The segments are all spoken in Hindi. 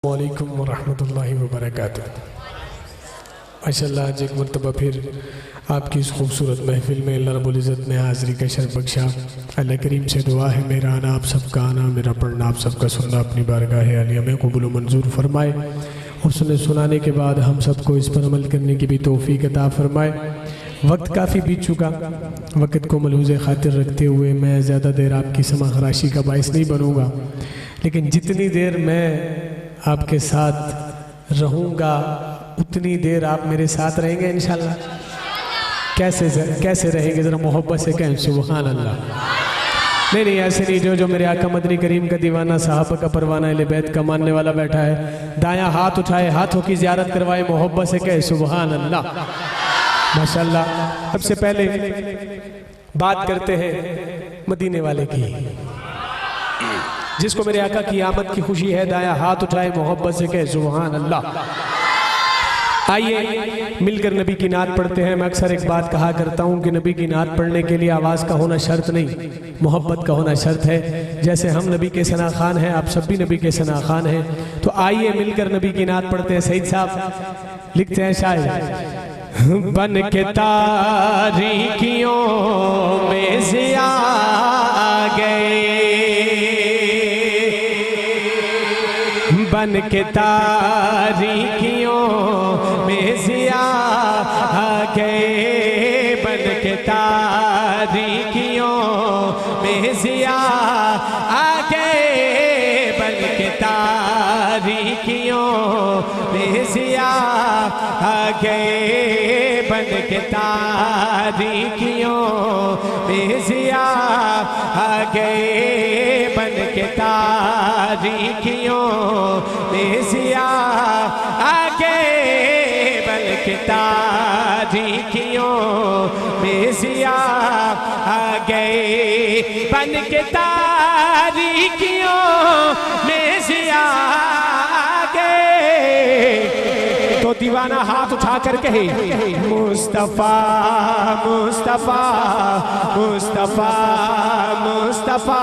वालेकुम वरहमतुल्लाहि वबरकातुह। माशाअल्लाह आज एक मरतबा फिर आपकी इस खूबसूरत महफिल में अल्लाह रब्बुल इज़्ज़त ने हाज़िरी का शर्फ बख्शा। अल्लाह करीम से दुआ है मेरा आना आप सबका आना, मेरा पढ़ना आप सबका सुनना अपनी बारगाह आलिया में कबूल मंजूर फरमाए और सुनाने के बाद हम सबको इस पर अमल करने की भी तौफीक अता फरमाए। वक्त काफ़ी बीत चुका, वक्त को मलहूज़ खातिर रखते हुए मैं ज़्यादा देर आपकी समा खराशी का बाइस नहीं बनूँगा, लेकिन जितनी देर मैं आपके साथ रहूँगा उतनी देर आप मेरे साथ रहेंगे इंशाल्लाह। कैसे रहेंगे ज़रा मोहब्बत से कहें सुभान अल्लाह। नहीं ऐसे नहीं, जो मेरे आका मदनी करीम का दीवाना साहब का परवाना अहले बैत का मानने वाला बैठा है, दायां हाथ उठाए हाथों की ज़ियारत करवाए, मोहब्बत से कहे सुभान अल्लाह। माशाअल्लाह। सबसे पहले बात करते हैं मदीने वाले की, जिसको मेरे आका की आमद की खुशी है, दाया हाथ उठाए मोहब्बत से कहे सुभान अल्लाह। आइए मिलकर नबी की नात पढ़ते हैं। मैं अक्सर एक बात कहा करता हूँ कि नबी की नात पढ़ने के लिए आवाज़ का होना शर्त नहीं, मोहब्बत का होना शर्त है। जैसे हम नबी के सना खान हैं, आप सब भी नबी के सना खान हैं, तो आइए मिलकर नबी की नात पढ़ते हैं। सईद साहब लिखते हैं शायद, बन के तारीकियों में से आ गए, बन के तारीकियों में से आ गए, बन के तारीकियों में से आ गए, बन के तारीकियों में से आ गए, बन के तारीकियों में से आ गए, बन के तारीकियों में से आ गए, बन के तारीकियों में से आ गए, बन के तारीकियों में से आ गए। तो दीवाना हाथ उठा कर कहे मुस्तफा मुस्तफा मुस्तफा मुस्तफा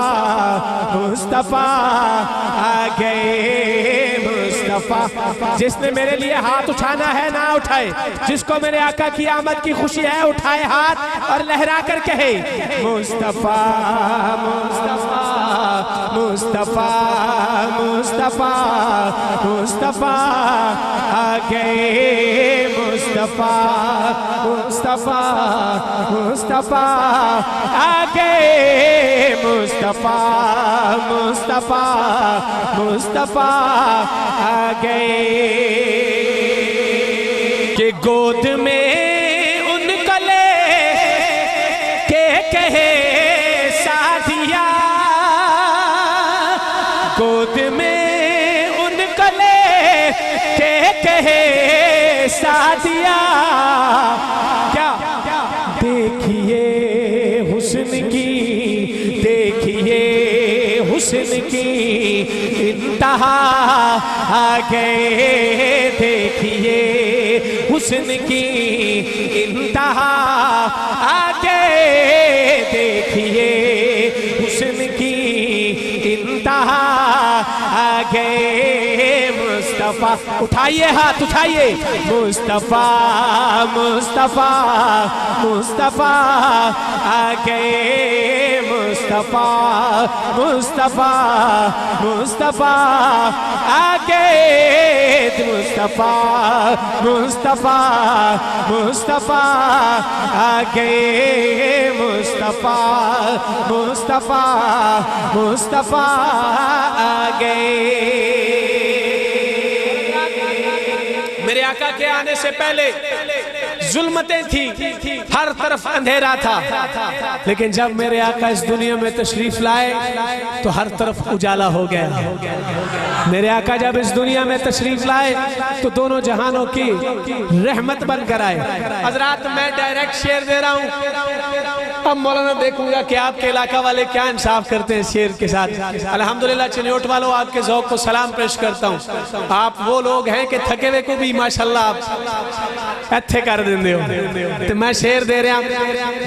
मुस्तफा आ गए मुस्तफा। जिसने मेरे लिए हाथ उठाना है ना उठाए, जिसको मेरे आका की आमद की खुशी है उठाए हाथ और लहरा कर कहे मुस्तफा मुस्तफा मुस्तफा मुस्तफा मुस्तफा आ गए मुस्तफा मुस्तफा मुस्तफा आ गए मुस्तफा मुस्तफा मुस्तफा आ गए। के गोद में उनको ले के कहे साथिया, गोद में उनको ले के कहे साथिया, क्या देखिए हुस्न की, देखिए हुस्न की इंतहा आ गए, देखिए हुस्न की इंतहा आ गए, देखिए हुस्न की इंतहा आ गए मुस्तफा। उठाइए हाथ उठाइए मुस्तफा मुस्तफा मुस्तफा आ गए मुस्तफा मुस्तफा मुस्तफा आ गए मुस्तफा मुस्तफा मुस्तफा आ गए मुस्तफा मुस्तफा मुस्तफा आ गए। मेरे आका के आने से पहले जुल्मतें थी, हर तरफ अंधेरा था, लेकिन जब मेरे आका इस दुनिया में तशरीफ लाए तो हर तरफ उजाला हो गया। मेरे आका जब इस दुनिया में तशरीफ लाए तो दोनों जहानों की रहमत बनकर आए। हजरात मैं डायरेक्ट शेर दे रहा हूँ, अब मौलाना देखूंगा कि आपके इलाका वाले क्या इंसाफ करते हैं शेर के साथ। अल्हम्दुलिल्लाह चिन्योट वालों, आपके ज़ौक़ को सलाम पेश करता हूँ। आप वो लोग हैं कि थके हुए को भी माशाल्लाह आप अच्छे कर देंगे हो। तो मैं शेर दे रहा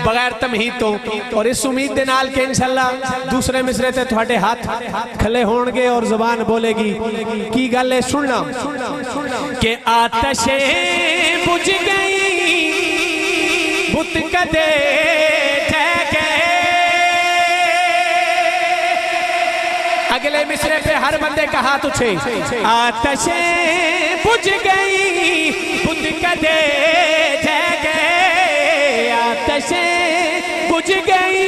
बगैर तमहीद तो, और इस उम्मीद के नाल के इंशाल्लाह दूसरे मिसरे ते थोड़े हाथ खले होंगे और जुबान बोलेगी। की गल है सुनना कि आतशे बुझ गई बुत कदे अगले मिसरे पे हर बंदे का हाथ उठे। आतशे बुझ गई बुत कदे जगे, आतशे बुझ गई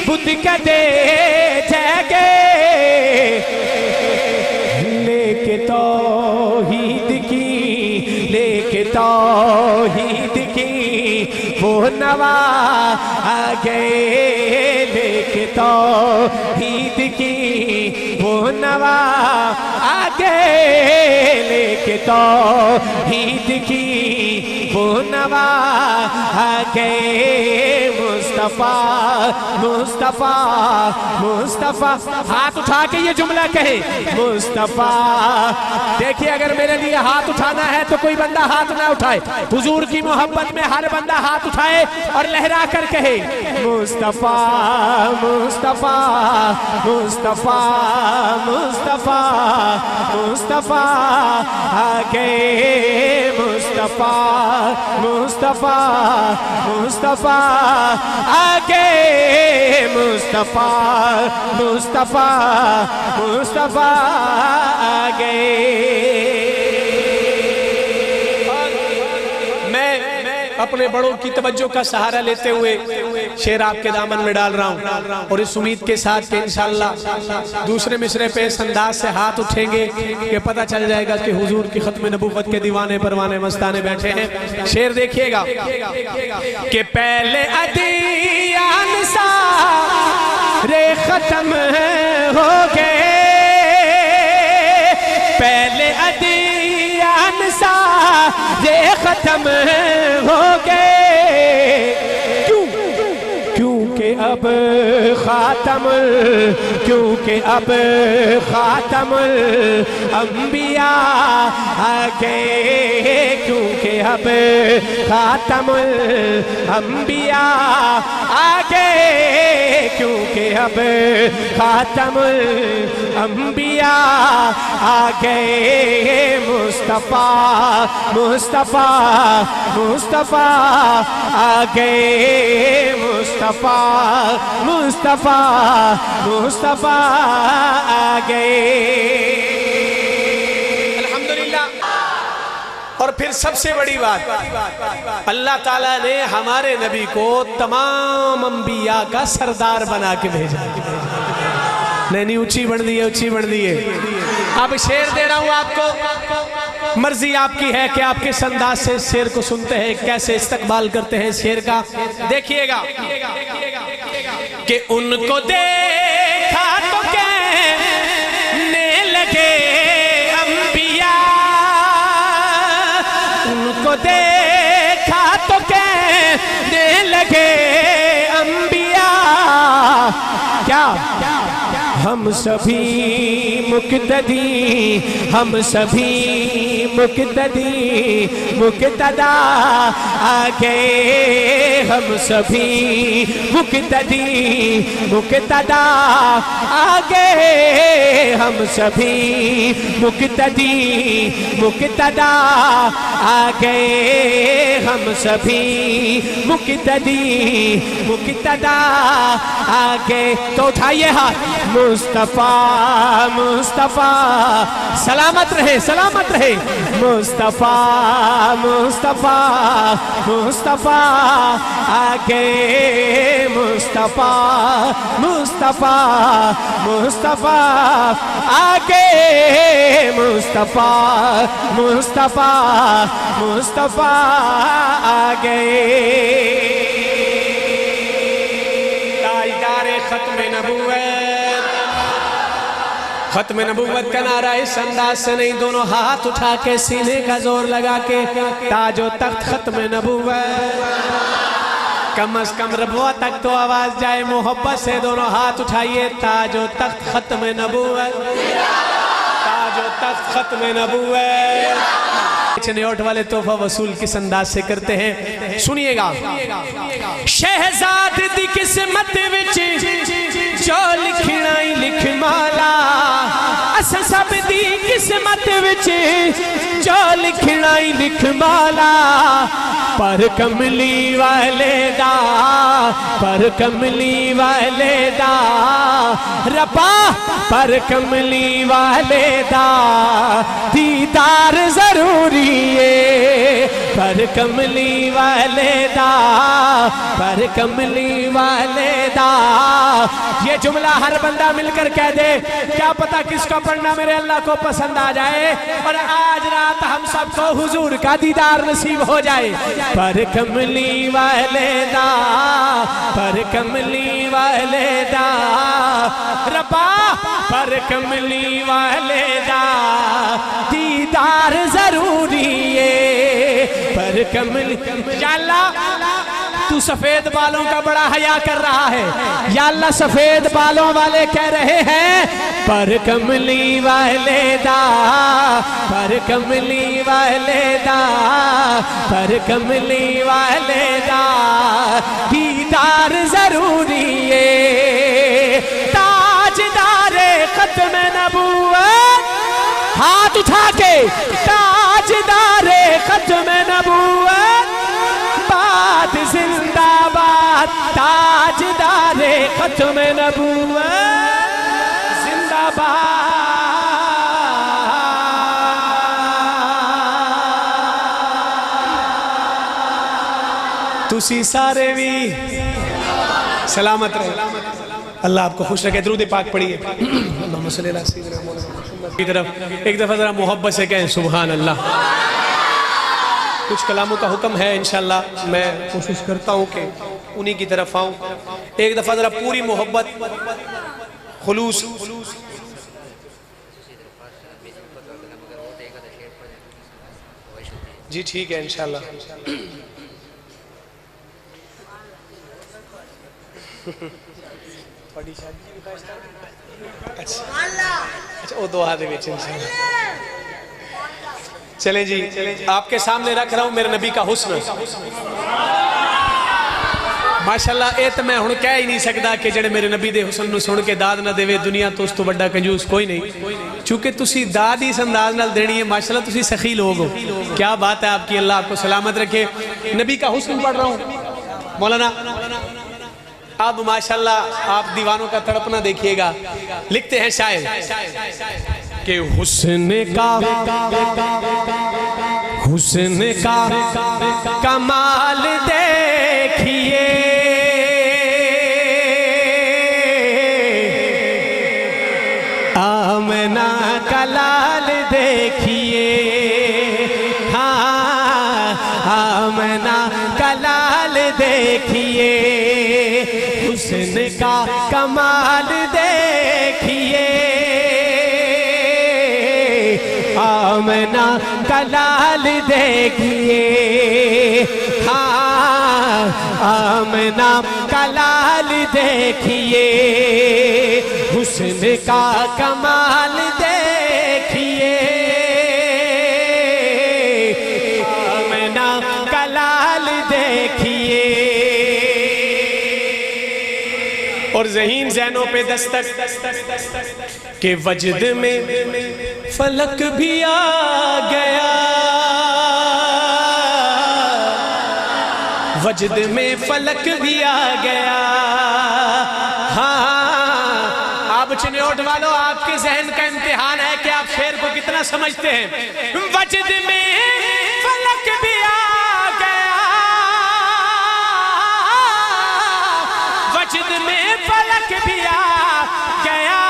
बुत कदे जगे, लेके तौहीद की लेके तौहीद की वो नवा आ गए, लेके तौहीद की वो नवा आ गए, लेके तौहीद की वो नवा आ गए। मुस्तफा मुस्तफा मुस्तफा, हाथ उठा के ये जुमला कहे मुस्तफा। देखिए अगर मेरे लिए हाथ उठाना है तो कोई बंदा हाथ ना उठाए, हुजूर की मोहब्बत में हर बंदा हाथ उठाए और लहरा कर कहे मुस्तफा मुस्तफा मुस्तफा मुस्तफा मुस्तफा आ गए, मुस्तफा मुस्तफा मुस्तफा आ गए, मुस्तफा मुस्तफा मुस्तफा आ गए। अपने बड़ों की तवज्जो का सहारा लेते हुए शेर आपके दामन में डाल रहा हूँ, और इस उम्मीद के साथ कि इंशाअल्लाह दूसरे मिसरे पे इस अंदाज से हाथ उठेंगे कि पता चल जाएगा कि हुजूर की खत्म नबूवत के दीवाने परवाने मस्ताने बैठे हैं। शेर देखिएगा कि पहले अदियान सारे खत्म हो गए, पहले अदियान सारे खत्म हो गए, क्योंकि अब खातमुल क्योंकि अब खातमुल अंबिया आ गए, क्योंकि अब खातमुल अंबिया आ गए, क्योंकि अब खातमुल अंबिया आ गए। मुस्तफा मुस्तफा मुस्तफा आ गए, मुस्तफा मुस्तफा मुस्तफा आ गए। अल्हम्दुलिल्लाह। और फिर सबसे बड़ी बात, अल्लाह ताला ने हमारे नबी को तमाम अंबिया का सरदार बना के भेजा। नहीं ऊंची बढ़ दी है, ऊंची बढ़ दी है। अब शेर दे रहा हूं आपको, मर्जी आपकी है कि आप किस अंदाज से शेर को सुनते हैं, कैसे इस्तकबाल करते हैं शेर का। देखिएगा कि उनको देखा तो कहने लगे अंबिया, उनको देखा तो कहने लगे अंबिया, क्या हम सभी मुक्तदी हम सभी मुक्तदी मुक्तदा आ गए, हम सभी मुक्तदी मुक्तदा आ गए, हम सभी मुक्तदी मुक्तदा आ गए, हम सभी मुक्तदी मुक्तदा आ गए। तो उठाइए हाथ, मुस्तफा मुस्तफा सलामत रहे सलामत रहे, मुस्तफा मुस्तफा मुस्तफा आगे, मुस्तफा मुस्तफा मुस्तफा आगे, मुस्तफा मुस्तफा मुस्तफा आगे। खत्म नबूवत, खत्म नबूवत का नारा इस अंदाज से नहीं, दोनों हाथ उठा के सीने का जोर लगा के, ताजो तख्त खत्म नबूवत, कम अज कम रबुआ तक तो आवाज जाए। मोहब्बत से दोनों हाथ उठाइए। ताजो तख्त खत्म नबूवत, ताजो तख्त खत्म नबूवत। नोट वाले तोहफा वसूल किस अंदाज से करते हैं, सुनिएगा। शहजाद दी किस्मत विच जो लिखना ही लिख माला, अस सब दी किस्मत विच जो लिखना ही लिख माला। पर कमली वाले दा, पर कमली वाले दा रबा, पर कमली वाले दा दीदार जरूरी है। पर कमली वाले दा, पर कमली वाले दा। ये जुमला हर बंदा मिलकर कह दे, क्या पता किसको पढ़ना मेरे अल्लाह को पसंद आ जाए और आज रात हम सबको हुजूर का दीदार नसीब हो जाए। पर कमली वाले दा, पर कमली वाले दा रबा, पर कमली वाले दा दीदार जरूरी है। पर कमली या अल्लाह तू सफेद बालों का बड़ा हया कर रहा है, या अल्लाह सफेद बालों वाले कह रहे हैं पर कमली वाले दा, पर कमली वाले दा, पर कमली वाले दा दीदार जरूरी है। ताजदारे खत्म नबूवत, हाथ उठा के ताजदारे खत्म नबूवत, बाद जिंदाबाद ताजदारे खत्म नबूवत जिंदाबाद। तुसी सारे भी सलामत रहे, अल्लाह आपको खुश रखे। दुरूद पाक पढ़िए की तरफ एक दफा जरा मोहब्बत से कहें सुभान अल्लाह। कुछ कलामों का हुक्म है, इंशाल्लाह मैं कोशिश करता हूँ कि उन्हीं की तरफ आऊँ। एक दफा जरा पूरी मोहब्बत खुलूस। जी ठीक है इंशाल्लाह। अच्छा वो दुआ दे विच इंशाल्लाह। चले जी, आपके सामने रख रहा हूं मेरे नबी का हुस्न माशाअल्लाह। ये तो मैं हुण कह ही नहीं सकता कि जेड़े मेरे नबी दे हुस्न नूं सुन के दाद ना देवे दुनिया तो उस तो बड़ा कंजूस कोई नहीं, चूंकि तुसी दाद ही इस अंदाज नाल देनी है। माशाअल्लाह तुसी सखी लोग हो, क्या बात है आपकी, अल्लाह आपको सलामत रखे। नबी का हुस्न पढ़ रहा हूँ मौलाना। अब माशाअल्लाह आप दीवानों का तड़पना देखिएगा। लिखते हैं शायर कि हुस्न का कमाल देखिए, आमना का लाल देखिए, हाँ आमना का लाल देखिए, हुस्न का कमाल देखिए, आमना का लाल देखिए, हाँ आमना का लाल देखिए, हुस्न का कमाल देखिए, आमना का लाल देखिए। और ज़हीन ज़हनों पे दस्तक के वजद में फलक भी आ गया, वजद में फलक भी आ गया। हाँ आप चिन्होट वालों, आपके जहन का इम्तिहान है कि आप शेर को कितना समझते हैं। वजद में फलक भी आ गया, वजद में फलक भी आ गया,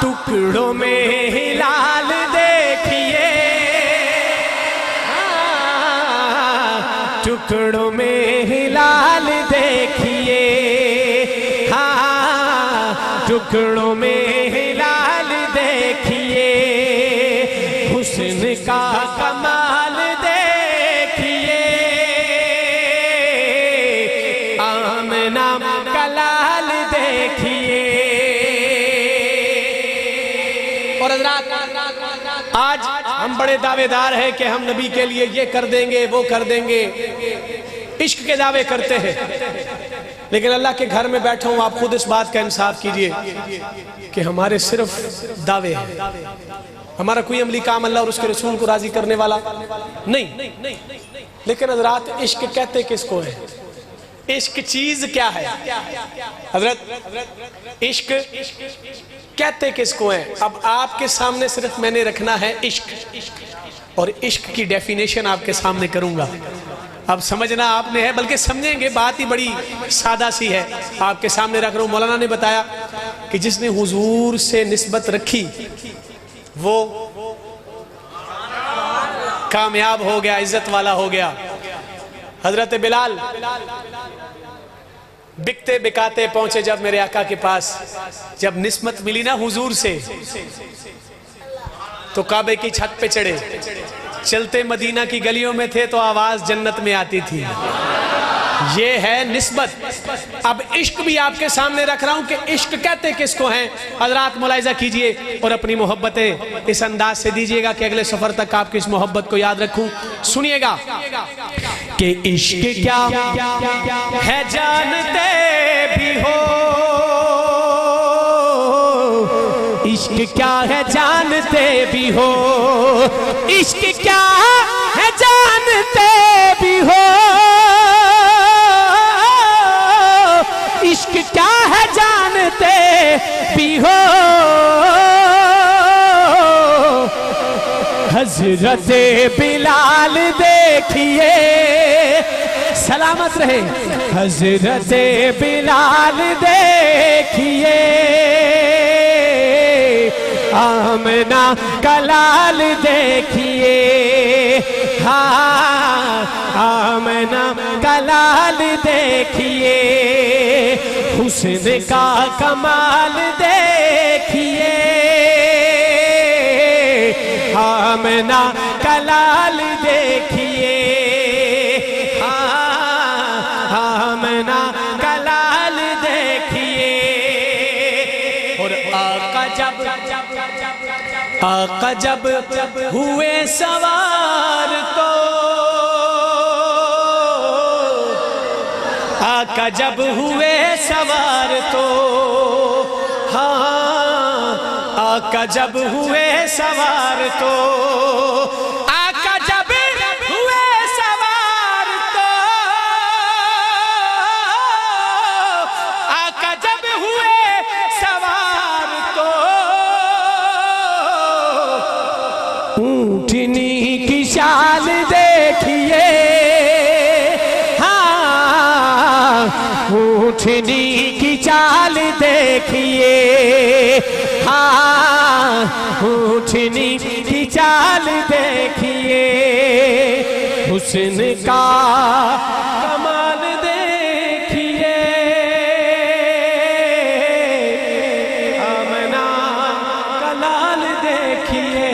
टुकड़ों में हिलाल देखिए, टुकड़ों में हिलाल देखिए, हाँ टुकड़ों में हिलाल देखिए, हुस्न का कमाल देखिए, और हज़रात आज हम बड़े दावेदार हैं कि हम नबी के लिए ये कर देंगे वो कर देंगे, इश्क के दावे करते हैं, लेकिन अल्लाह के घर में बैठा हूं, आप खुद इस बात का इंसाफ कीजिए कि हमारे सिर्फ दावे हैं, हमारा कोई अमली काम अल्लाह और उसके रसूल को राजी करने वाला नहीं। लेकिन हज़रात इश्क कहते किसको है? इश्क चीज क्या है हजरत? इश्क कहते किसको है? अब आपके सामने सिर्फ मैंने रखना है इश्क, और इश्क की डेफिनेशन आपके सामने करूंगा। अब समझना आपने है, बल्कि समझेंगे, बात ही बड़ी सादा सी है, आपके सामने रख रहा हूं। मौलाना ने बताया कि जिसने हुजूर से निस्बत रखी वो कामयाब हो गया, इज्जत वाला हो गया। हजरत बिलाल बिकते बिकाते पहुंचे जब मेरे आका के पास, जब निस्बत मिली ना हुजूर से, तो काबे की छत पे चढ़े, चलते मदीना की गलियों में थे तो आवाज जन्नत में आती थी। ये है निस्बत। अब इश्क भी आपके सामने रख रहा हूं कि इश्क कहते किसको हैं। हजरात मुलाहिजा कीजिए और अपनी मोहब्बतें इस अंदाज से दीजिएगा कि अगले सफर तक आपकी इस मोहब्बत को याद रखूं। सुनिएगा कि इश्क क्या है जानते भी हो, इश्क क्या है जानते भी हो, इश्क क्या है जानते भी हो, इश्क क्या है जानते भी हो। हजरत बिलाल देखिए, सलामत रहे, हजरत बिलाल देखिए, आमना कलाल देखिए, हाँ आमना कलाल देखिए, हुस्न का कमाल देखिए, आमना कलाल देखिए, हाँ आमना कलाल देखिए। और आका जब हुए सवार तो, आका जब हुए सवार तो, हाँ आका जब हुए सवार तो, आका जब हुए सवार तो, आका जब हुए सवार तो, ऊँटनी की शाल देखिए, हाँ ऊँटनी की चाल देखिए, हाँ ऊँटनी की चाल देखिए, हुस्न का कमाल देखिए, आमना कलाल देखिए।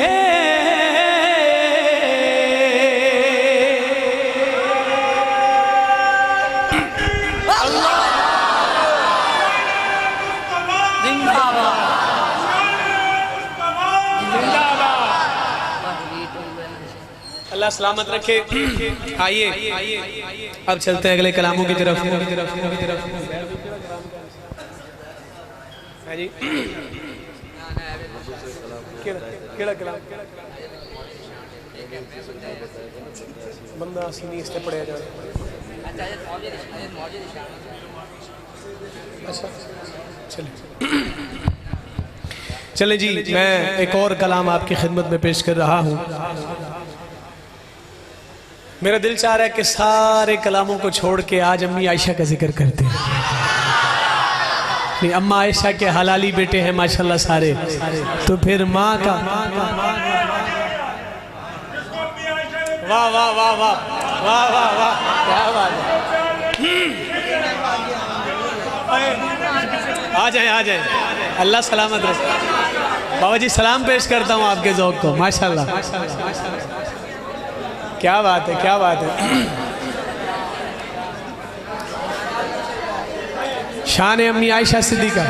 अल्लाह सलामत रखे। आइए अब चलते हैं अगले कलामों की तरफ। जी बंदा सीनी इस पे पड़े जा। अच्छा चले जी, मैं एक और कलाम आपकी खिदमत में पेश कर रहा हूँ। मेरा दिल चाह रहा है कि सारे कलामों को छोड़ के आज अम्मी आयशा का जिक्र करते हैं। अम्मा आयशा के हलाली बेटे हैं माशाल्लाह सारे, तो फिर माँ का वाह वाह वाह वाह वाह वाह वाह, क्या बात है। आ जाए आ जाए, अल्लाह सलामत रखे। बाबा जी सलाम पेश करता हूँ आपके ज़ौक़ को, माशाल्लाह क्या बात है, क्या बात है। शान अम्मी आयशा सिद्दीका,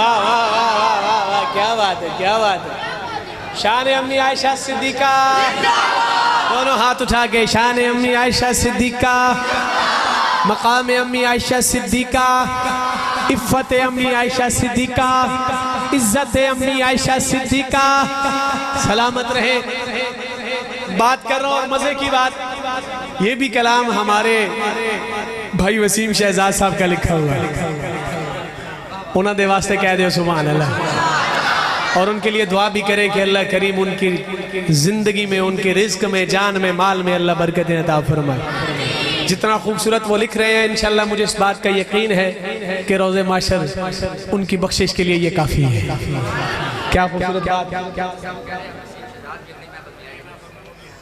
वाह वाह वाह वाह वाह वाह, क्या बात है, क्या बात है। शान अम्मी आयशा सिद्दीका, दोनों हाथ उठा के, शान अम्मी आयशा सिद्दीका, मकाम अम्मी आयशा सिद्दीका, इफ़्फ़त अम्मी आयशा सिद्दीका, इज़्ज़त अम्मी आयशा सिद्दीका, सलामत रहे। बात कर रहा हूँ और मजे की बात, ये भी कलाम हमारे भाई वसीम शहजाद साहब का लिखा हुआ है। उन्होंने वास्ते कह दो सुभान अल्लाह, और उनके लिए दुआ भी करें कि अल्लाह करीम उनकी जिंदगी में, उनके रिज्क में, जान में, माल में अल्लाह बरकतें अता फरमाए। जितना खूबसूरत वो लिख रहे हैं, इंशाल्लाह मुझे इस बात का यकीन है कि रोज़े माशर उनकी बख्शिश के लिए ये काफ़ी है। क्या खूबसूरत बात।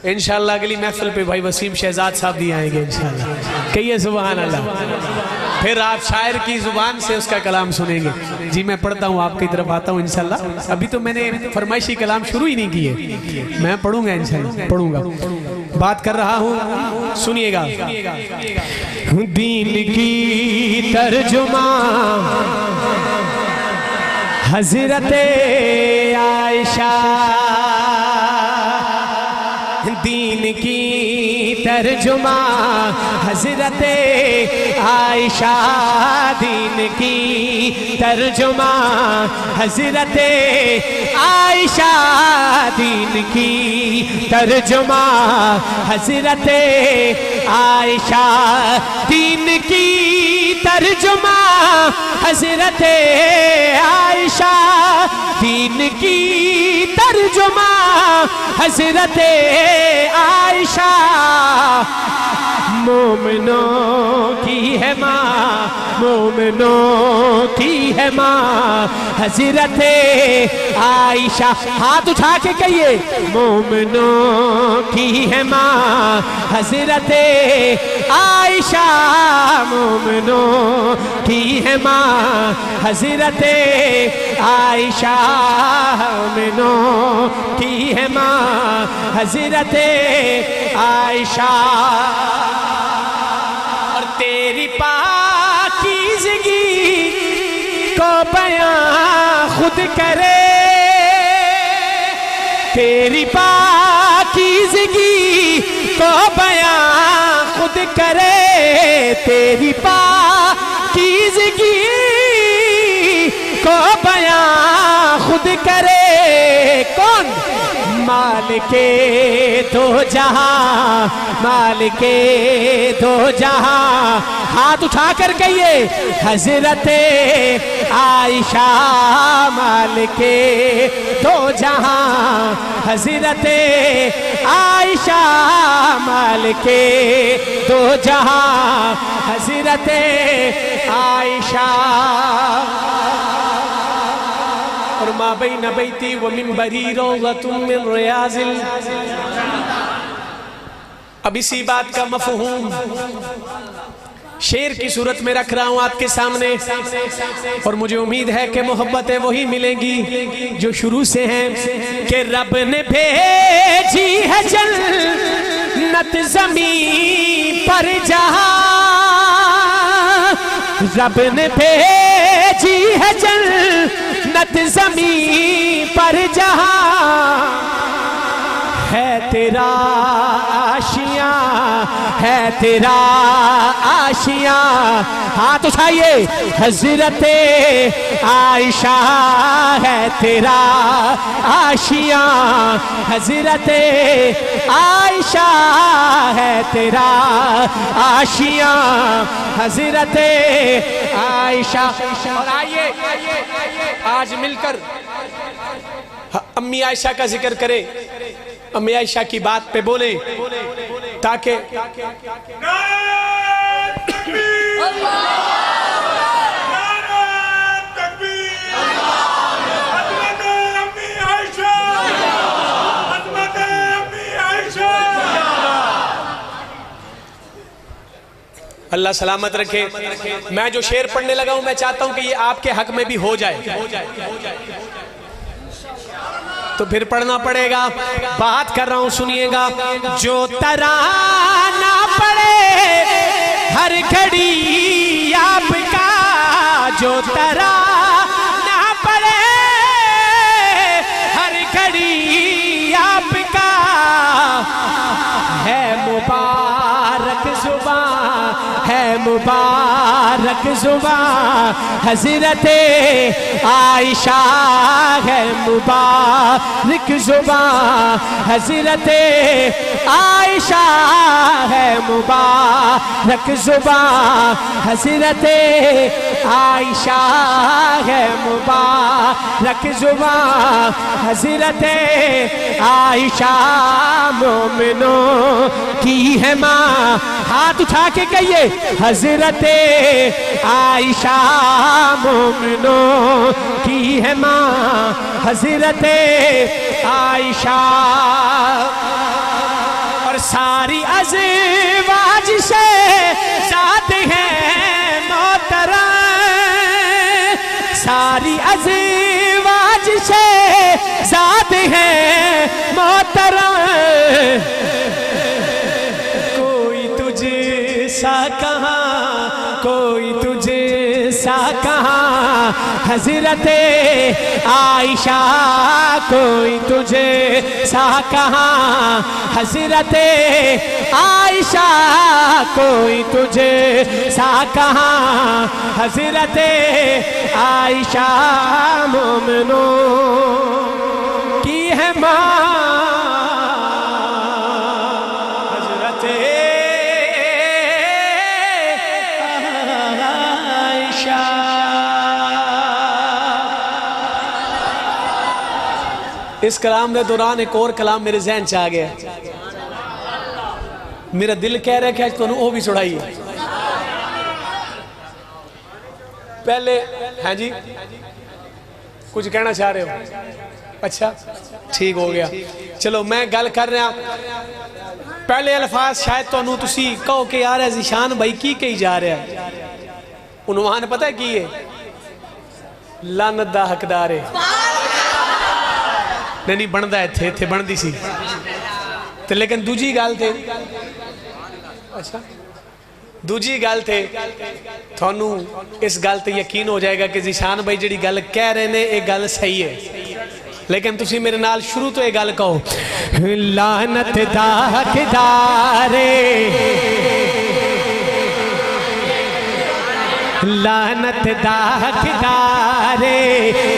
इंशाल्लाह अगली महफिल पे भाई वसीम शहजाद साहब भी आएंगे इंशाल्लाह। कहिए सुभान अल्लाह। फिर आप शायर की जुबान से उसका कलाम सुनेंगे। जी मैं पढ़ता हूँ, आपकी तरफ आता हूँ इंशाल्लाह। अभी तो मैंने फरमाइशी कलाम शुरू ही नहीं किए, मैं पढ़ूंगा इंशाल्लाह, पढ़ूंगा। बात कर रहा हूँ, सुनिएगा। दीन की तर्जुमा हजरत आयशा, दीन की तर्जुमा हजरत आयशा, दीन की तर्जुमा हजरत आयशा, दीन की तर्जुमा हजरत आयशा, दीन की तर्जुमा हजरत आयशा, दीन की तर्जुमा हजरत आयशा, मोमिनों की है माँ, मोमिनों की है माँ हजरत आयशा। हाथ उठा के कहिए, मोमिनों की है माँ हजरत आयशा, मोमिनों की है माँ हजरत आयशा, मोमिनों की है माँ हजरत आयशा। और तेरी पाकीज़गी को बयां खुद करे, तेरी पाकीज़गी को बयां खुद करे, तेरी पाकीज़गी को बयां खुद करे। कौन? मालिके दो जहां, मालिके दो जहां। हाथ उठा कर कहिए, हजरत आयशा, मालिके दो जहां हजरत आयशा, मालिके दो जहां हजरत आयशा। और मा बैन बैती व मिंबरी रौज़तुम मिन रियाज़िल। अब इसी बात का मफ़हूम शेर की सूरत में रख रहा हूं आपके सामने, और मुझे उम्मीद है कि मोहब्बतें वही मिलेंगी जो शुरू से हैं। कि रब ने भेजी है जन्नत ज़मीन पर जहां, रब ने भेजी है जन्नत ज़मीन पर जहां। है तेरा आशियां, है तेरा आशियां। हाथ उठाइए, हजरत आयशा है तेरा आशियां, हजरत आयशा है तेरा आशियां, हजरत आयशा। और आइए आज मिलकर अम्मी आयशा का जिक्र करें, अम्मी आयशा की बात पे बोले, ताकि अल्लाह सलामत रखे। मैं जो शेर पढ़ने लगा हूं, मैं चाहता हूं कि ये आपके हक में भी हो जाए, तो फिर पढ़ना पड़ेगा। बात कर रहा हूं, सुनिएगा। जो तराना पड़े हर घड़ी आपका, जो तराना मुबारक जुबान, है मुबारक जुबान हजरते आयशा, है मुबारक जुबान हजरते आयशा, है मुबारक जुबान हजरते आयशा, है मुबारक जुबान हजरते आयशा। मोमिनों की है माँ, हाथ उठा के कहिए हजरते आयशा। मोमिनों की है माँ हजरते आयशा। और सारी अज़वाज से ज़ात है मोहतरम, सारी अज़वाज से ज़ात है मोहतरम। कोई तुझे सा कहाँ, कोई तुझे सा कहाँ हजरते आयशा, कोई तुझे सा कहाँ हजरते आयशा, कोई तुझे सा कहाँ हजरते आयशा। मोमिनों की है माँ हजरते आयशा। इस कलाम के दौरान एक और कलाम मेरे जहन च आ गया, मेरा दिल कह रहा है कि आज तुहानू वो भी सुनाइए। पहले हैं जी कुछ कहना चाह रहे हो? अच्छा ठीक हो गया, चलो मैं गल कर रहा। पहले अल्फाज शायद तुहानू तुसी कहो कि यार ज़ीशान भाई की कही जा रहा है। उन्वान पता है की है? लानत दा हकदार है। नहीं बनता इत्थे, इत्थे बनती सी ते, लेकिन दूजी गल थे, अच्छा दूजी गल थे, थानू इस गल ते यकीन हो जाएगा कि ज़ीशान भाई जिहड़ी गल कह रहे ने ये गल सही है। लेकिन तुसी मेरे नाल शुरू तो ये गल कहो, लानत दा हकदार लानत दा हकदार,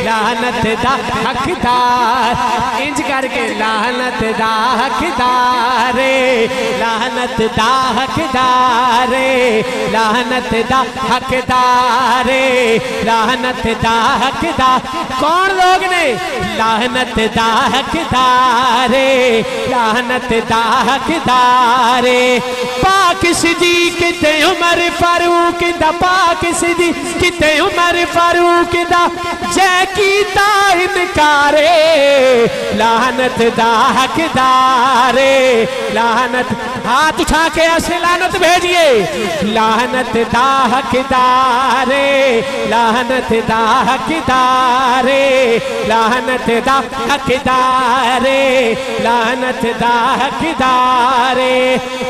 लानत दा हकदार, इंज करके लानत दा हकदार, लानत दा हकदार, लानत दा हकदार, लानत दा हकदार। कौन लोग ने? लानत दा हकदार, लानत दा हकदार। पाक सिद्दीक ते उमर फारूक दा, पाक सिद्दीक किते उमर फारूक दा, जै कीता इनकारे लानत दा हकदार, लानत। हाथ उठा के ऐसे लानत भेजिए, लानत दा हकदार, लानत दा हकदार, लानत दा हकदार, लानत दा हकदार।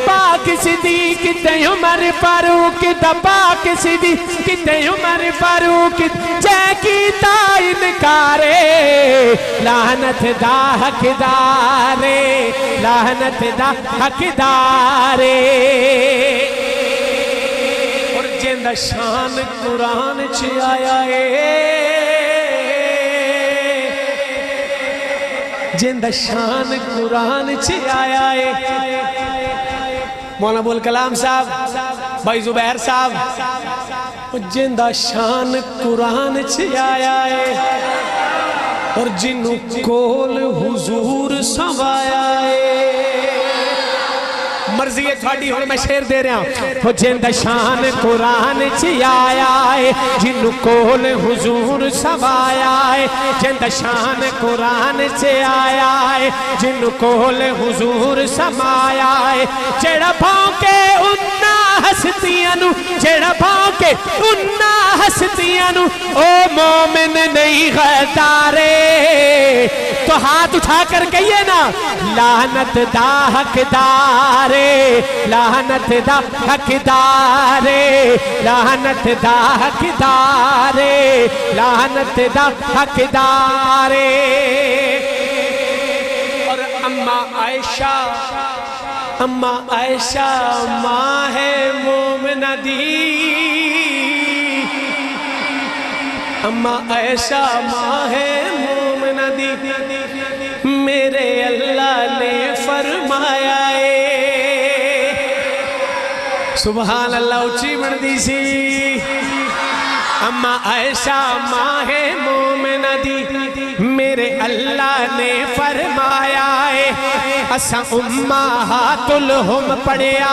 पाक सिद्दीक ते उमर फारूक दा, पाक सिद्दीक किते उमर फारूक जै कीता इनकारे लानत दा हकदार, लानत दा हकदार। और जिंदा शान कुरान च आया है, जिंदा शान कुरान च आया है। मौलाना अबुल कलाम साहब, भाई जुबैर साहब, जिंदा शान कुरान च आया है। और जिन्नू कोल हुजूर सवाया है। मर्जी है थोड़ी, हुण मैं शेर दे रहा हूं। जिंदा शान कुरान च आया है, जिन्नू कोल हुजूर सवाया है। जिंदा शान कुरान च आया है, जिन्नू कोल हुजूर समाया है। जेड़ा भौंके उन्ना हस्तियां नू, जेड़ा भौंके उन्ना हस्तियां नू, ओ मोमिन नहीं गद्दारे। तो हाथ उठा कर कहिए ना, लानत दा हकदार, लानत दा हकदार, लानत दा हकदार, लानत दा हकदार। और अम्मा आयशा अम्मा आयशा माँ है मोमिना दी, अम्मा आयशा माँ है मोमिना दी, मेरे अल्लाह ने फरमाया सुभान अल्लाह उच्ची बनती सी। अम्मा आयशा माँ है मोमिना दी, मेरे अल्लाह ने फरमाया है असा उम्माहातुल हुम पढ़िया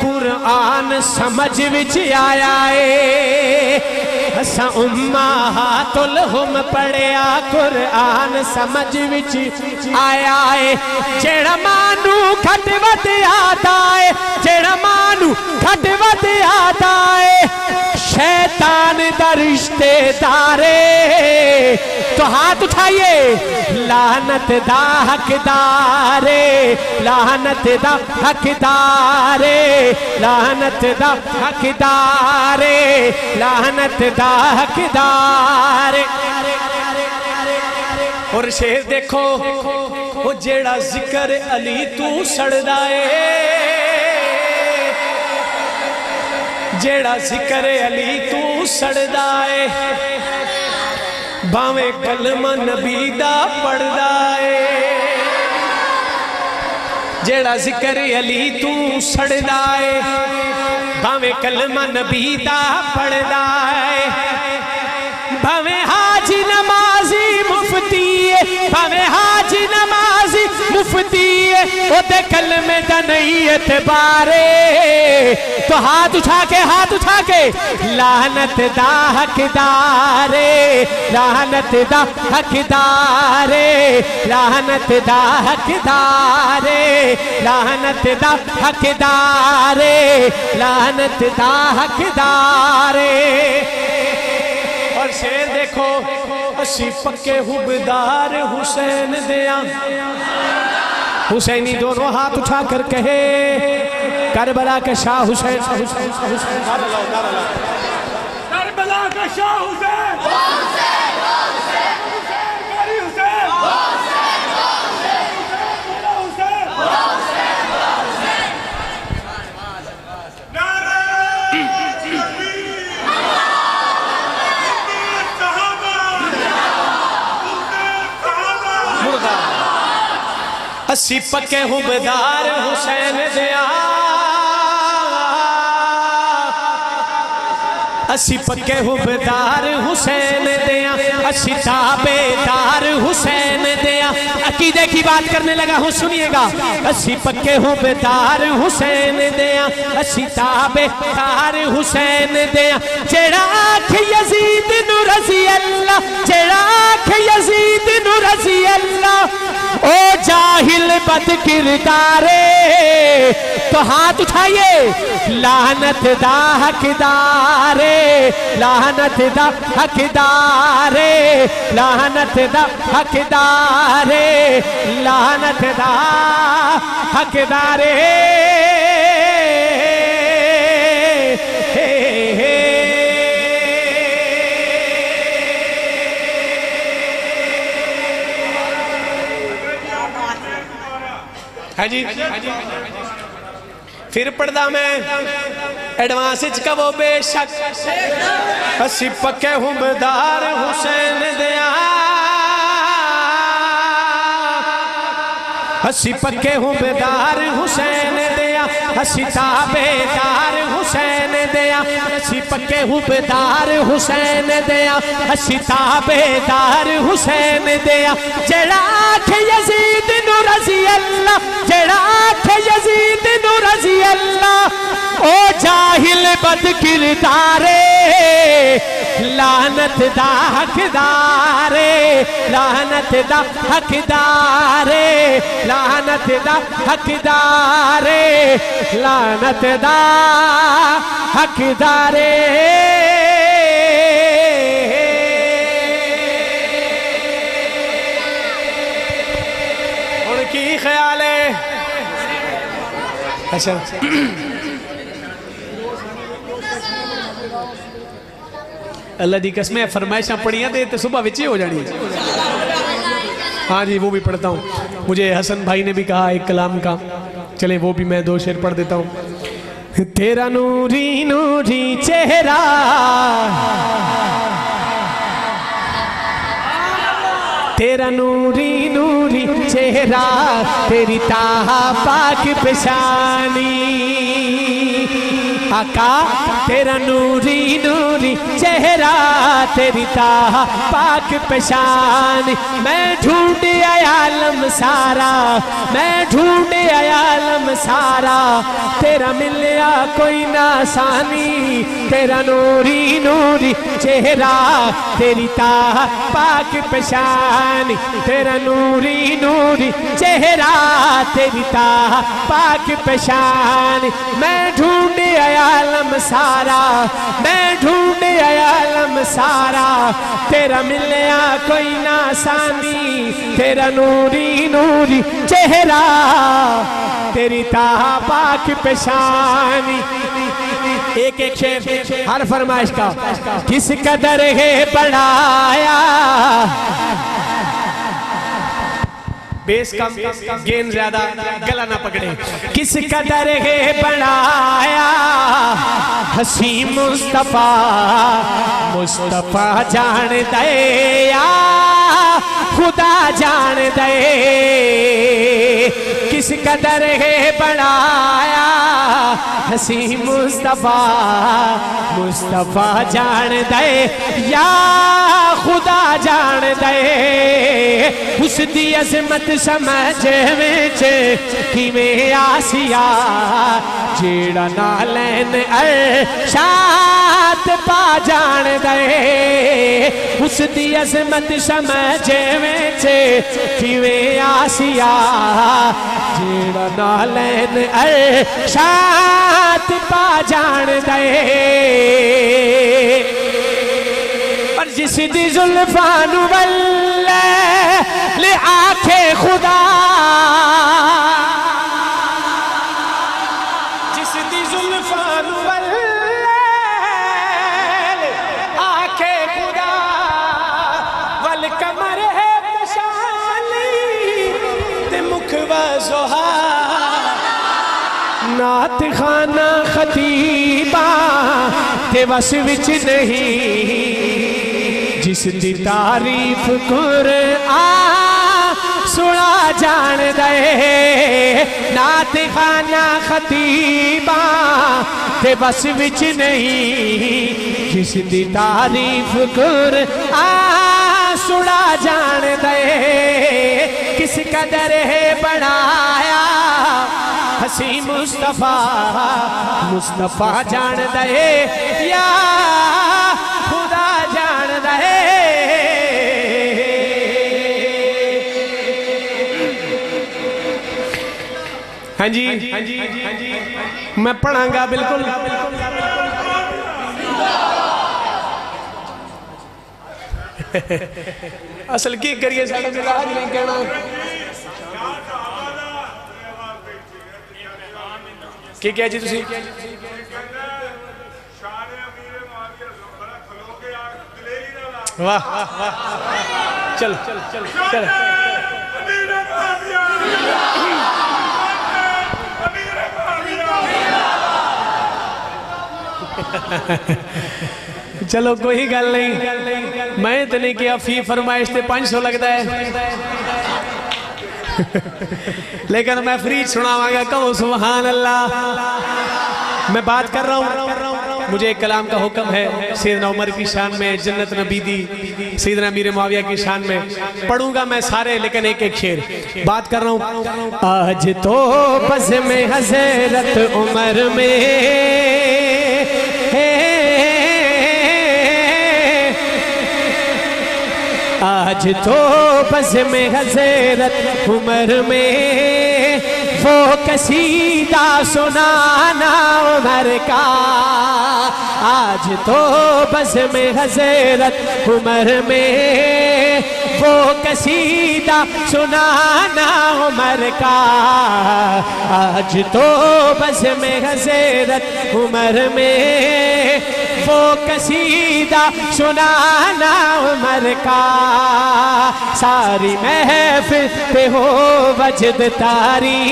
कुरान समझ विच आया है, असा उम्माहातुल हुम पढ़िया कुरान समझ विच आया है। जेड़ा मानू घट वध आता है, जेड़ा मानू घट वध आता है शैतान दा रिश्तेदारे, तो हाथ उठाइए लानत दा हकदारे, लानत दा हकदारे, लानत दा हकदारे, लानत दा हकदारे। और शेर देखो वो जेड़ा जिक्र अली तू सड़दा है, जेड़ा जिक्र अली तू सड़दा है, भावे कलमा नबी दा पढ़दा है, जेड़ा जिक्र अली तू सड़दा है, भावे कलमा नबी दा पढ़दा है, भावे हाजी नमाजी मुफ्ती है, भावे हाजी नमाजी मुफ्ती है, ओदे कलमे दा नहीं एतबारे, तो हाथ उठा के लानत दा हकदारे, लानत दा हकदारे, लानत दा हकदारे, लानत दा हकदारे, लानत दा हकदारे। और शेर देखो असी पक्के हुबदार हुसैन दिया, हुसैनी दोनों हाथ उठा कर कहे करबला के शाह हुसैन, करबला का शाह हुसैन, अस्सी पक्के हुबदार हुसैन दिया, अस्सी पक्के हुबदार हुसैन दिया, अस्सी ताबेदार हुसैन दिया। अकीदे की बात करने लगा हूँ सुनिएगा, अस्सी पक्के हुबदार हुसैन दिया, अस्सी ताबेदार हुसैन दिया। जेड़ा आख यजीद नु रज़ी अल्लाह, जेड़ा आख यजीद नु रज़ी अल्लाह, ओ जाहिल बद किरदारे, तो हाथ उठाइए लानत दा हकदारे, लानत दा हकदारे, लानत दा हकदारे, लानत दा हकदारे। हाँ जी फिर पढ़दा मैं एडवांस कवो बेशक, अस्सी पक्के हुबदार हुसैन दिया, अस्सी पक्के हुबदार हुसैन दिया, अस्सी ताबेदार हुसैन दिया, अस्सी पक्के हुबदार हुसैन दिया, अस्सी ताबेदार हुसैन दिया। जेड़ा आख यजीद नु रज़ी अल्लाह, जेड़ा आख यजीद नु रज़ी अल्लाह, ओ जाहिल बद किरदारे, लानत दा हकदारे, लानत दा हकदारे, लानत दा हकदारे, लानत दा हकदारे। और की ख्याल है? अच्छा अल्लाह दी कसम फरमाइशा पढ़िया तो सुबह विच ही हो जानी। हाँ जी वो भी पढ़ता हूँ। मुझे हसन भाई ने भी कहा एक कलाम का चले वो भी मैं 2 शेर पढ़ देता हूँ। तेरा नूरी नूरी चेहरा, तेरा नूरी नूरी चेहरा, तेरी ताहा पाक पेशानी। आका तेरा नूरी नूरी चेहरा, तेरी ताहा पाक पेशानी। मैं ढूंढे आयालम सारा, मैं ढूंढे आयालम सारा, तेरा मिलया कोई ना आसानी। तेरा नूरी नूरी चेहरा, तेरी ताहा पाक पेशानी। तेरा नूरी नूरी चेहरा, तेरी ताहा पाक पेशानी। मैं ढूंढे आयालम सारा, मैं ढूंढे आयालम सारा, तेरा मिलया कोई ना आसानी। तेरा नूरी नूरी चेहरा, तेरी ताहा पाक पेशानी। एक एक शेर हर फरमाइश का। किस कदर है बढ़ाया, बेस कम गेन ज्यादा, गला ना पकड़े। किस कदर है बढ़ाया हसी मुस्तफा, मुस्तफा जान दया खुदा जान दे। किस कदर है बढ़ाया हसी मुस्तफा, मुस्तफा जान दे या खुदा जान दे। उसदी अजमत समझ विच किवें आसिया, जेड़ा नालैन अरशाद पा जान दे। उसदी अजमत समझ विच किवें आसिया, जेड़ा नालैन अरशाद पा जान दे। पर जिस दी जुल्फां नू वल्ले ले आखे खुदा, जिस दी जुल्फां नू वल्ले ले आखे खुदा, वल कमर है पेशानी ते मुख वज़ोहा। नात खाना खतीबा ते वस विच नहीं, जिस दी तारीफ कुरआन सुना जान दे। नात खाना खतीबा ते बस विच नहीं, जिस दी तारीफ कुरआन सुना जान दे। किस कदर है बढ़ाया हसी मुस्तफा, मुस्तफा जान दे या खुदा जान दे। हाँ जी, हाँ जी, हाँ जी, मैं पढ़ांगा बिल्कुल। असल की करिए साढ़े मिजाज नहीं कहना। की क्या जी तुसी? वाह वाह, चल चल चल चल। चलो कोई गल नहीं, मैं तो नहीं किया फी फरमाइश से 500 लगता है। लेकिन मैं फ्री सुनावांगा, कहो सुभान अल्लाह। मैं बात कर रहा हूँ, मुझे एक कलाम का हुक्म है सैयदना उमर की शान में, जन्नत नबी दी, सैयदना अमीर मुआविया की शान में। पढ़ूंगा मैं सारे, लेकिन एक एक शेर बात कर रहा हूँ। आज तो बस में हज़रत उमर में, आज तो बस में हज़रत उमर में, वो कसीदा सुनाना उमर का। आज तो बस में हज़रत उमर में, वो कसीदा सुनाना उमर का। आज तो बस में हज़रत उमर में, वो कसीदा सुनाना उमर का। सारी महफिल पे हो वजद तारी,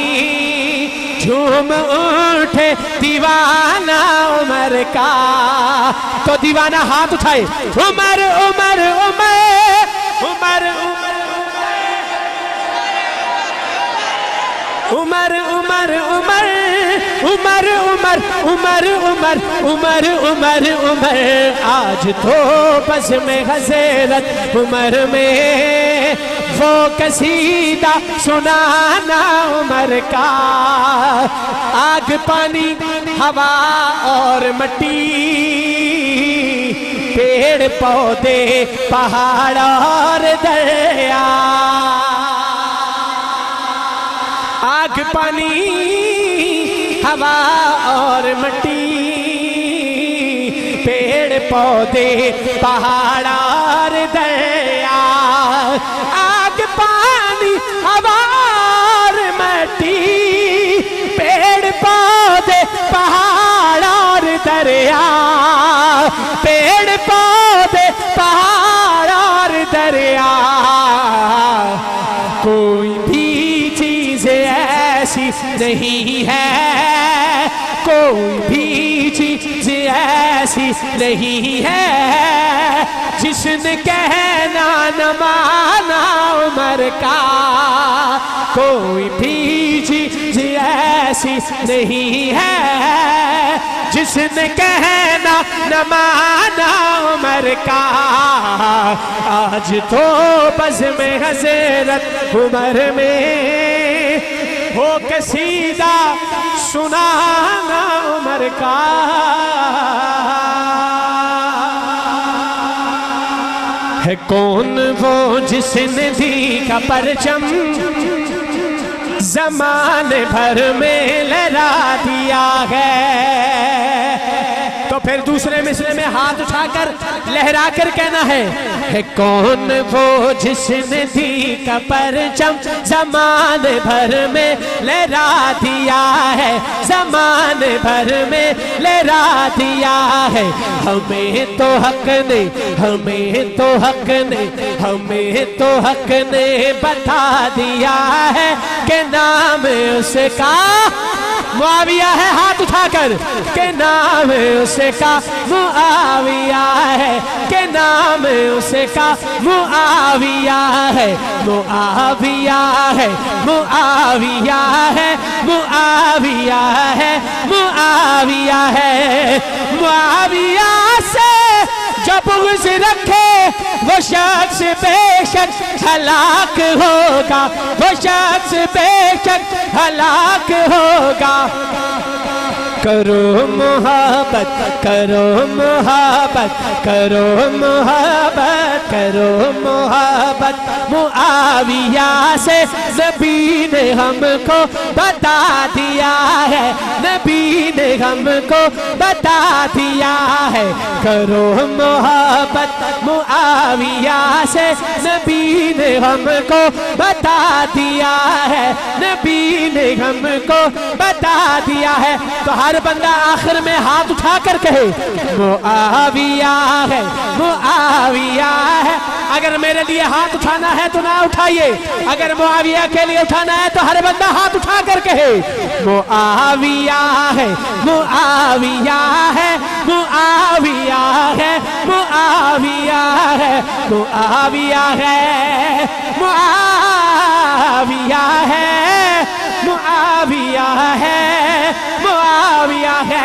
झूम उठे दीवाना उमर का। तो दीवाना हाथ उठाए, उमर उमर उमर उमर उमर उमर उमर उमर उमर उमर उमर उमर उमर उमर। आज तो बस में हज़रत उमर में वो कसीदा सुनाना उमर का। आग पानी हवा और मट्टी, पेड़ पौधे पहाड़ और दरिया। आग पानी हवा और मट्टी, पेड़ पौधे पहाड़ और दरिया। आग पानी हवा और मट्टी, पेड़ पौधे पहाड़ और दरिया। पेड़ पौधे पहाड़ और दरिया। कोई भी चीज ऐसी नहीं है, कोई भी चीज ऐसी नहीं है जिसने कहना न माना उमर का। कोई भी चीज ऐसी नहीं है जिसने कहना न माना उमर का। आज तो बस में हज़रत उमर में हो कसीदा सुनाना उमर का। है कौन वो जिसने दी का परचम ज़माने भर में लहरा दिया है। तो फिर दूसरे मिसरे में हाथ उठाकर लहरा कर कहना है कौन वो जिसने दी का परचम ज़माने भर में लहरा दिया है। ज़माने भर में लहरा दिया है। हमें तो हक ने, हमें तो हक ने, हमें तो हक ने बता दिया है कि नाम उसका मुआविया है। हाथ उठाकर के नाम उसका मुआविया है, के नाम उसका मुआविया है। मुआविया है, मुआविया है, मुआविया है, मुआविया है। मुआविया से जो बुग़्ज़ रखे वो शख्स बेशक हलाक होगा, वो शख्स बेशक हलाक होगा। करो मोहब्बत, करो मोहब्बत, करो मोहब्बत, करो मोहब्बत मुआविया से। नबी ने हमको बता दिया है, नबी ने हमको बता दिया है। करो मोहब्बत मुआविया से, नबी ने हमको बता दिया है, नबी ने हमको बता दिया है। तो हर बंदा आखिर में हाथ उठाकर कहे मुआविया है, मुआविया है। अगर मेरे लिए हाथ उठाना है तो ना उठाइए, अगर मुआविया के लिए उठाना है तो हर बंदा हाथ उठाकर कहे मुआविया है, मुआविया है, मुआविया है, मुआविया है, मुआविया है, मुआविया है, मुआविया है, मुआविया है।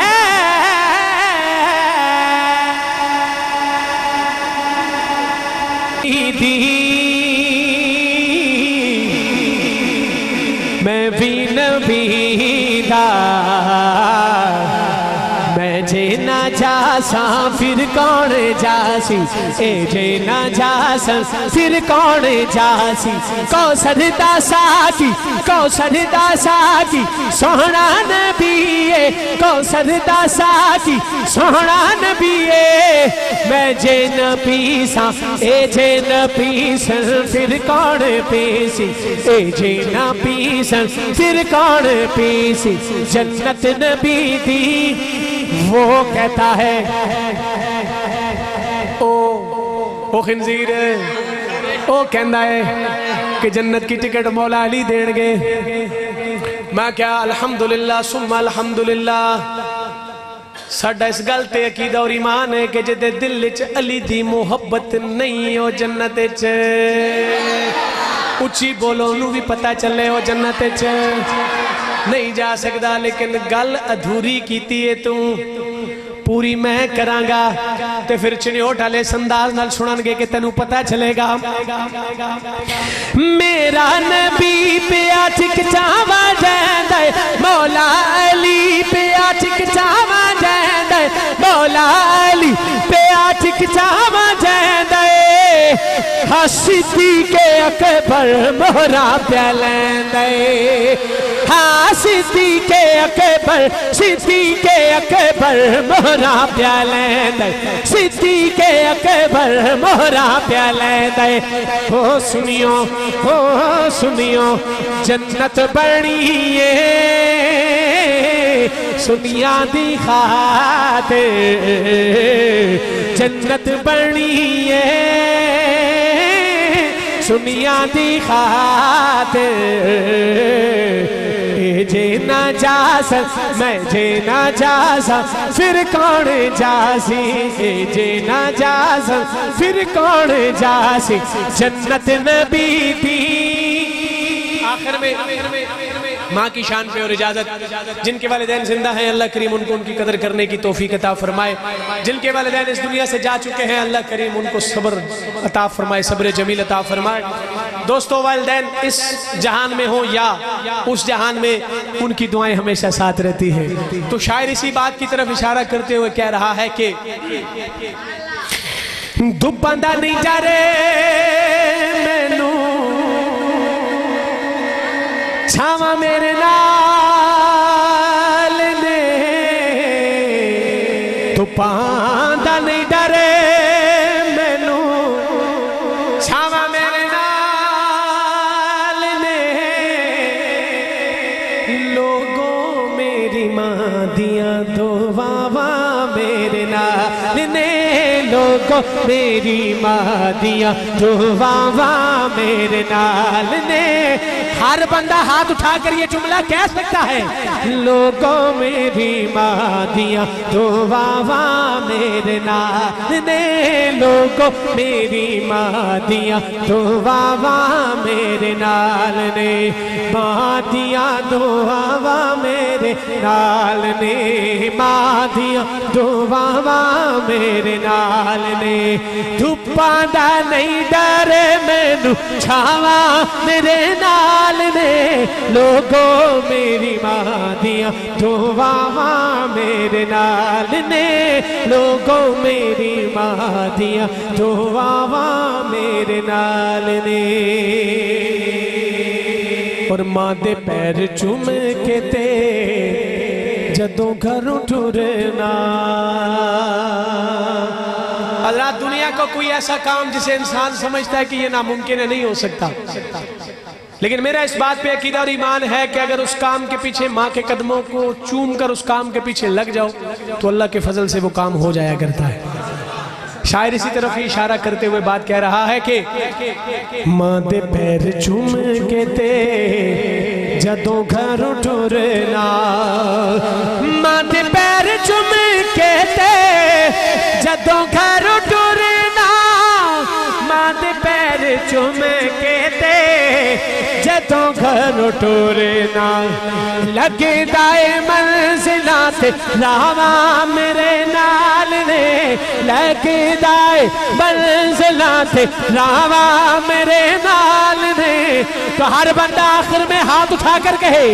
मैं भी नबी दा, मैं जे ना जासा फिर कौन जासी, ए जे ना जासा फिर कौन जासी। कौसर दासा की, कौसर दासा की सोहना नबीए, कौसर दासा की सोहना नबीए। मैं जे न पीसा, ए जे न पीसन फिर कौन पीसी, ए जे न पीसन फिर कौन पीसी। जन्नत नबी दी वो कहता है ओ खिंजीर, ओ कहता है कि जन्नत की टिकट मौला अली देंगे। मैं क्या अल्हम्दुलिल्लाह सुम्मा अल्हम्दुलिल्लाह साडा इस गल ते अकीदा और ईमान है कि जिदे दिल च अली दी मोहब्बत नहीं हो जन्नत च उच्ची बोलो नू भी पता चले हो जन्नत च नहीं जा सकता। लेकिन गल अधूरी कीती है तू पूरी मैं करांगा ते फिर चिन्होट वाले संदाज नाल सुननगे कि तेनू पता चलेगा। मेरा नबी पे आशिक चावा जांदा मौला अली पे आशिक चावा जांदा मौला अली पे आशिक चावा जांदा हंसती के अकबर मोहरा प्या लैंदा हंसती के अकबर सिद्दी के अकबर मोहरा प्या लैंदा सिद्दी के अकबर मोहरा प्या लैंदा हो सुनियो जन्नत बनी सुनिया दी खातिर जन्नत बनी सुनिया दी खातिर जे ना जा मैं जे ना जा फिर कौन जासी जे ना जा फिर कौन जासी जन्नत नबी दी। आखिर में माँ की शान पे और इजाजत जिनके वालिदैन जिंदा हैं अल्लाह करीम उनको उनकी कदर करने की तौफीक अता फरमाए। जिनके वालिदैन इस दुनिया से जा चुके हैं अल्लाह करीम उनको सब्र अता फरमाए सब्र जमील अता फरमाए। दोस्तों वालिदैन इस जहान में हो या उस जहान में उनकी दुआएं हमेशा साथ रहती हैं। तो शायर इसी बात की तरफ इशारा करते हुए कह रहा है कि दुबंदा नहीं जा रे मैनू छावा मेरे नाल ने तू पांदा नहीं डरे मैनू छावा मेरे नाल ने लोगों मेरी मां दिया दुआवां मेरे नाल ने लोगों मेरी मां दिया दुआवां मेरे नाल ने। हर बंदा हाथ उठाकर ये जुमला कह सकता है लोगों मेरी मां दिया दुआवां मेरे नाल ने लोगों मेरी मां दिया दुआवां मेरे नाल ने मां दिया दुआवां मेरे नाल ने मां दिया दुआवां मेरे नाल ने। धुप्पां दा नहीं डर मैनू छावा मेरे नाल ने लोगों मेरी मां दिया दुआवां मेरे नाल ने लोगों मेरी मां दिया दुआवां मेरे नाल ने। और मां दे पैर चूम के ते जदों घरों टुरना अल्लाह दुनिया को कोई ऐसा काम जिसे इंसान समझता है कि ये नामुमकिन है नहीं हो सकता। लेकिन मेरा इस बात पे अकीदा और ईमान है कि अगर उस काम के पीछे माँ के कदमों को चूम कर उस काम के पीछे लग जाओ तो अल्लाह के फजल से वो काम हो जाया करता है। शायर इसी तरफ ही इशारा करते हुए बात कह रहा है कि मां दे पैर चूम के ते जदों घर टुरना मां दे पैर चूम के ते जदों घर टुरना मां दे पैर चूम के ते जदों घर टुरना लगदा ए मंजिलां ते रावां मेरे नाल ने लगदा ए मंजिलां ते रावां मेरे नाल ने। तो हर बंदा आखिर में हाथ उठा कर कहे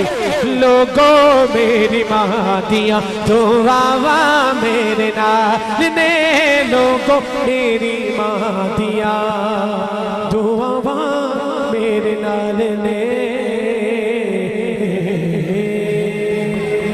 लोगों मेरी मां दिया दुआवां मेरे नाल ने लोगों मेरी मां दिया दुआवां मेरे नाल ने।